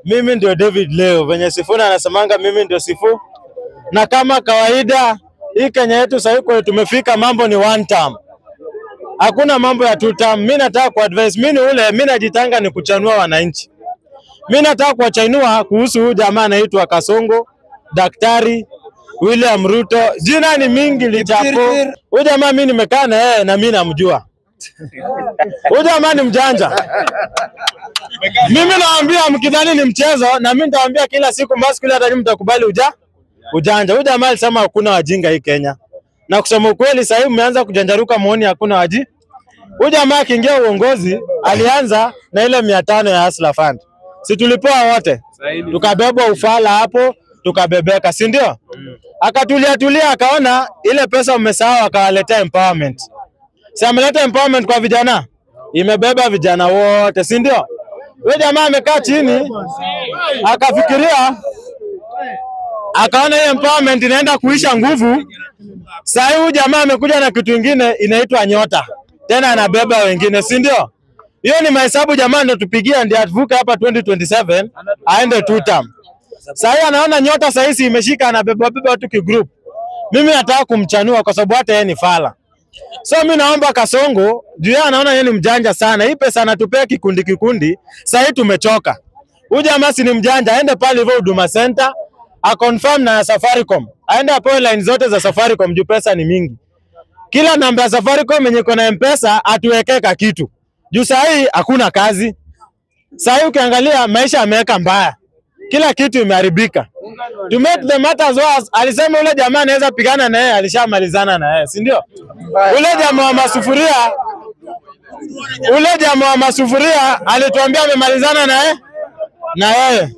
Mimi ndio David leo. Venye Sifuna anasemanga mimi ndio Sifu. Na kama kawaida hii Kenya yetu sasa hivi tumefika mambo ni one term. Hakuna mambo ya two term. Mimi nataka kuadvise mimi najitanga ni kuchanua wananchi. Mimi nataka kuwachanua kuhusu huyu jamaa anaitwa Kasongo, Daktari William Ruto. Jina ni mingi lichapo. Huyu jamaa mimi nimekaa na yeye na mimi namjua. Huyu jamaa ni mjanja. Mimi naambia mkidhani ni mchezo na mimi nitawaambia kila siku maskuli hata nyinyi mtakubali ujanja. Huyu jamaa alisema hakuna wajinga hii Kenya. Na kusema ukweli sasa hivi mmeanza kujanjaruka muone hakuna waji. Huyu jamaa akiingia uongozi alianza na ile 500 ya Hustler Fund. Si tulipoa wote. Tukabebwa ufala hapo, tukabebeka, si ndio? Akatulia akaona ile pesa umesahau akawaletea empowerment. Si ameleta empowerment kwa vijana? Imebeba vijana wote, si ndio? Wewe jamaa amekaa chini akafikiria akaona hiyo empowerment inaenda kuisha nguvu. Sasa huyu jamaa amekuja na kitu kingine inaitwa nyota. Tena anabeba wengine, si ndio? Hiyo ni mahesabu jamaa ndio tupigia ndio atuvuke hapa 2027 aende two term. Sasa anaona nyota sasa hizi imeshika anabeba watu kigroup. Mimi nataka kumchanua kwa sababu hata yeye ni fala. So mimi naomba Kasongo, juu yeye anaona yeye ni mjanja sana. Hii pesa anatupea kikundi. Sasa hii tumechoka. Huyu jamaa si ni mjanja, aende pale hivyo Huduma Center, aconfirm na Safaricom. Aende apoe line zote za Safaricom juu pesa ni mingi. Kila namba ya Safaricom yenye iko na M-Pesa atuwekeka kitu. Juu sasa hii hakuna kazi. Sasa hii ukiangalia maisha yameweka mbaya. Kila kitu imeharibika. To make the matters worse, alisema ule jamaa anaweza pigana na yeye, alishamalizana na yeye, si ndio? Ule jamaa wa masufuria alituambia amemalizana na yeye.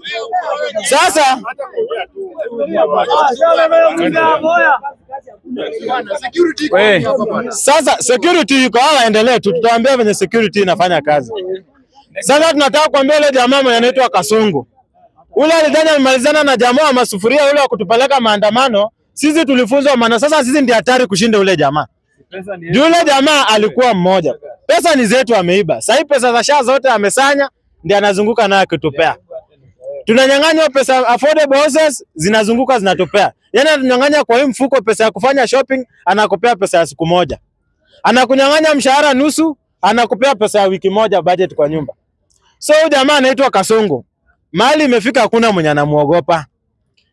Sasa security yuko aendelee tu, tutaambia venye security inafanya kazi. Sasa tunataka kuambia ule jamaa mwenye anaitwa Kasongo. Ule alidhani amemalizana na jamaa wa masufuria ule wa kutupeleka maandamano, sisi tulifunzwa maana sasa sisi ndio hatari kushinda ule jamaa. Yule jamaa alikuwa mmoja. Pesa ni zetu ameiba. Sasa hii pesa za SHA zote amesanya ndio anazunguka nayo kitupea. Tunanyang'anya pesa affordable houses zinazunguka zinatupea. Yaani ananyang'anya kwa hii mfuko pesa ya kufanya shopping, anakupea pesa ya siku moja. Anakunyang'anya mshahara nusu, anakupea pesa ya wiki moja budget kwa nyumba. So huyu jamaa anaitwa Kasongo. Mahali imefika hakuna mwenye anamuogopa.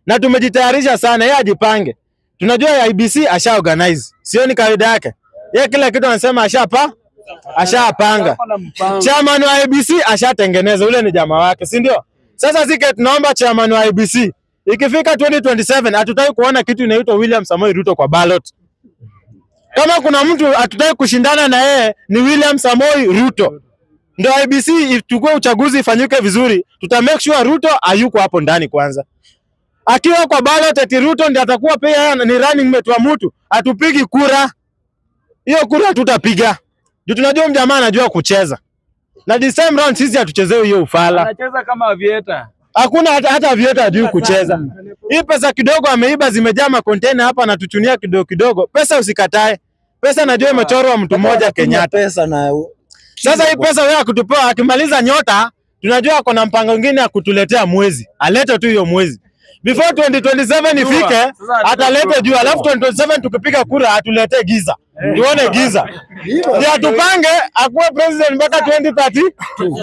Na tumejitayarisha sana, yeye ajipange. Tunajua ya IBC asha organize. Sio ni kawaida yake. Yeye kila kitu anasema ashapanga. Chairman wa IBC ashatengeneza, ule ni jamaa wake, si ndio? Sasa sisi tunaomba chairman wa IBC ikifika 2027 hatutaki kuona kitu inaitwa William Samoei Ruto kwa ballot. Kama kuna mtu hatutaki kushindana na yeye ni William Samoei Ruto. Ndio IBC itukue uchaguzi ifanyike vizuri, tuta make sure Ruto hayuko hapo ndani kwanza. Akiwa kwa ballot eti Ruto ndiye atakuwa pia ni running mate wa mtu, atupigi kura. Hiyo kura tutapiga. Ndio tunajua mjamaa anajua kucheza. Na this time round sisi hatuchezewe hiyo ufala. Anacheza kama avieta. Hakuna hata avieta hajui kucheza. Hii pesa kidogo ameiba zimejaa makontena hapa na tuchunia kidogo. Pesa usikatae. Pesa najua imechorwa mtu mmoja Kenyatta. Pesa na sasa hii pesa wewe akutupewa akimaliza nyota, tunajua kuna mpango mwingine ya kutuletea mwezi. Alete tu hiyo mwezi. Before 2027 ifike, atalete juu, alafu 2027 tukipiga kura atuletee giza. Tuone giza. Ndio tupange akuwe president mpaka 2030.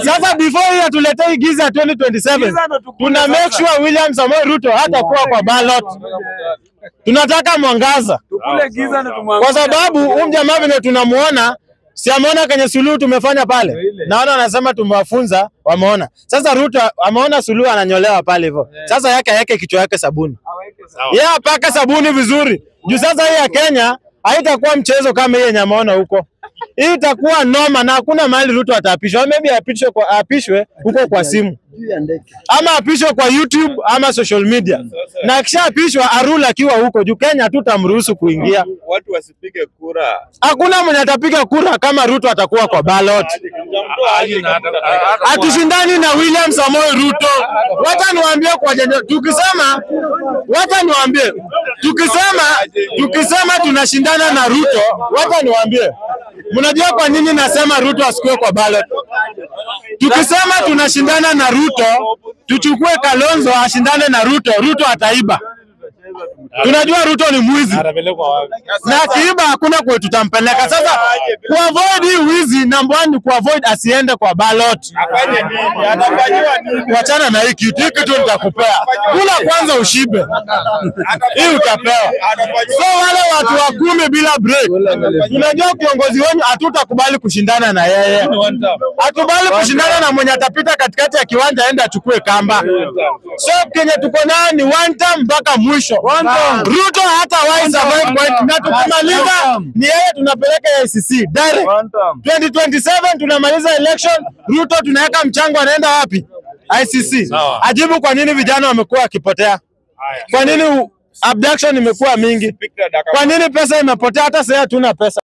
Sasa before hii atuletee giza 2027, tuna make sure William Samoei Ruto hatakuwa kwa ballot. Tunataka mwangaza. Tukule giza na tumwangaza. Kwa sababu huyu jamaa vile tunamuona, si ameona kwenye Suluhu tumefanya pale. Naona anasema tumewafunza, wameona. Sasa Ruto ameona Suluhu ananyolewa pale hivyo. Sasa yake kichwa yake sabuni. Yeye apaka sabuni vizuri. Juu sasa hii ya Kenya haitakuwa mchezo kama yeye nyamaona huko. Hii itakuwa noma na hakuna mahali Ruto ataapishwa. Maybe apishwe huko kwa simu. Ama apishwe kwa YouTube ama social media. Na akishaapishwa arula akiwa huko juu Kenya hatutamruhusu kuingia. Watu wasipige kura. Hakuna mwenye atapiga kura kama Ruto atakuwa kwa ballot. Atushindani na William Samoei Ruto. Wacha niwaambie kwa tukisema tunashindana na Ruto, wacha niwaambie. Mnajua kwa nini nasema Ruto asikue kwa ballot? Tukisema tunashindana na Ruto, tuchukue Kalonzo ashindane na Ruto, Ruto ataiba. Tunajua Ruto ni mwizi. Na akiiba hakuna kwetu tutampeleka. Sasa kuavoid hii wizi, number 1 ni kuavoid asiende kwa ballot. Afanye nini? Atafanyiwa nini? Wachana na hiki kitu nitakupea. Kula kwanza ushibe. Hii utapewa. So wale watu wa 10 bila break. Tunajua kiongozi wenu hatutakubali kushindana na yeye. Hatukubali kushindana na mwenye atapita katikati ya kiwanja aende achukue kamba. So kenye tuko nayo ni one term mpaka mwisho. Ruto hata wai survive point na tukimaliza ni yeye tunapeleka ICC direct. 2027 tunamaliza election, Ruto tunaweka mchango anaenda wapi? ICC. Ajibu kwa nini vijana wamekuwa wakipotea? Kwa nini abduction imekuwa mingi? Kwa nini pesa imepotea? Hata sasa hatuna pesa.